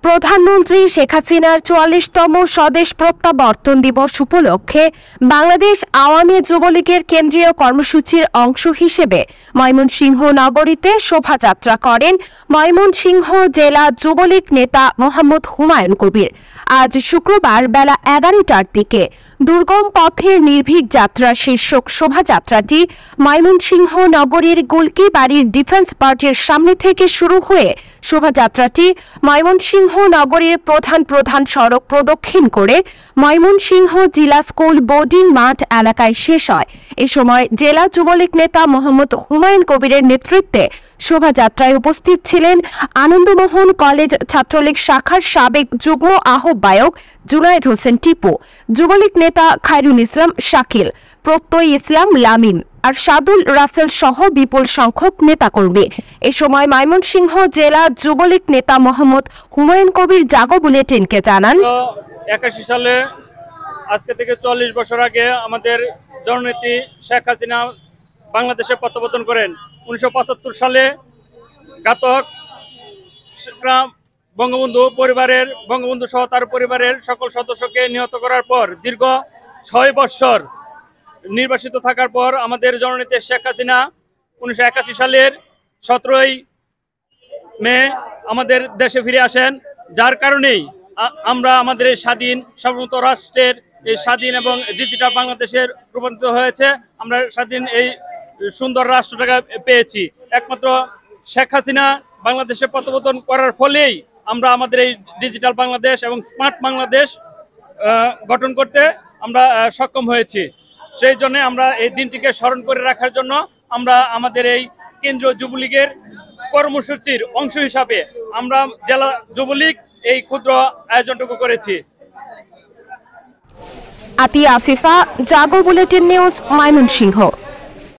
প্রধানমন্ত্রী শেখ হাসিনার ৪৪তম স্বদেশ প্রত্যাবর্তন দিবস উপলক্ষে বাংলাদেশ আওয়ামী যুবলীগের কেন্দ্রীয় কর্মসূচির অংশ হিসেবে ময়মনসিংহ নগরীতে শোভাযাত্রা করেন ময়মনসিংহ জেলা যুবলীগ নেতা মোহাম্মদ হুমায়ুন কবির। আজ শুক্রবার বেলা ১১টার দিকে দুর্গম পথের নির্ভীক যাত্রা শীর্ষক শোভাযাত্রাটি ময়মনসিংহ নগরীর গুলকি বাড়ির ডিফেন্স পার্টির সামনে থেকে শুরু হয়ে শোভাযাত্রাটি ময়মনসিংহ নগরীর প্রধান সড়ক প্রদক্ষিণ করে ময়মনসিংহ জিলা স্কুল বোর্ডিং মাঠ এলাকায় শেষ হয়। এ সময় জেলা যুবলীগ নেতা মোহাম্মদ হুমায়ুন কবিরের নেতৃত্বে শোভাযাত্রায় উপস্থিত ছিলেন আনন্দমোহন কলেজ ছাত্রলীগ শাখার সাবেক যুগ্ম আহ্বায়ক জুনায়েদ হোসেন টিপু, যুবলীগ নেতা খায়রুল ইসলাম শাকিল, প্রত্যয় ইসলাম লামিন আর সাদুল রাসেল সহ বিপুল সংখ্যক নেতাকর্মী। এ সময় ময়মনসিংহ জেলা যুবলীগ নেতা মোহাম্মদ হুমায়ুন কবির জাগো বুলেটিনকে জানান, 81 সালে আজকে থেকে 40 বছর আগে আমাদের জননেত্রী শেখ হাসিনা বাংলাদেশে প্রত্যাবর্তন করেন। 1975 সালে ঘাতক বঙ্গবন্ধু সহ তার পরিবারের সকল সদস্যকে নিহত করার পর দীর্ঘ 6 বছর নির্বাসিত থাকার পর আমাদের জননেত্রী শেখ হাসিনা 1981 সালের 17ই মে আমাদের দেশে ফিরে আসেন। যার কারণেই আমরা আমাদের এই স্বাধীন সার্বভৌম রাষ্ট্রের এই স্বাধীন এবং ডিজিটাল বাংলাদেশের রূপান্তরিত হয়েছে। আমরা স্বাধীন এই সুন্দর রাষ্ট্রটাকে পেয়েছি। একমাত্র শেখ হাসিনা বাংলাদেশে প্রত্যাবর্তন করার ফলেই আমরা আমাদের এই ডিজিটাল বাংলাদেশ এবং স্মার্ট বাংলাদেশ গঠন করতে আমরা সক্ষম হয়েছি। সেই জন্য আমরা এই দিনটিকে স্মরণ করে রাখার জন্য আমরা আমাদের এই কেন্দ্রীয় যুবলীগের কর্মসূচির অংশ হিসাবে আমরা জেলা যুবলীগ এই ক্ষুদ্র আয়োজনটুকু করেছি। আতিয়া আফিফা, জাগো বুলেটিন নিউজ, ময়মনসিংহ।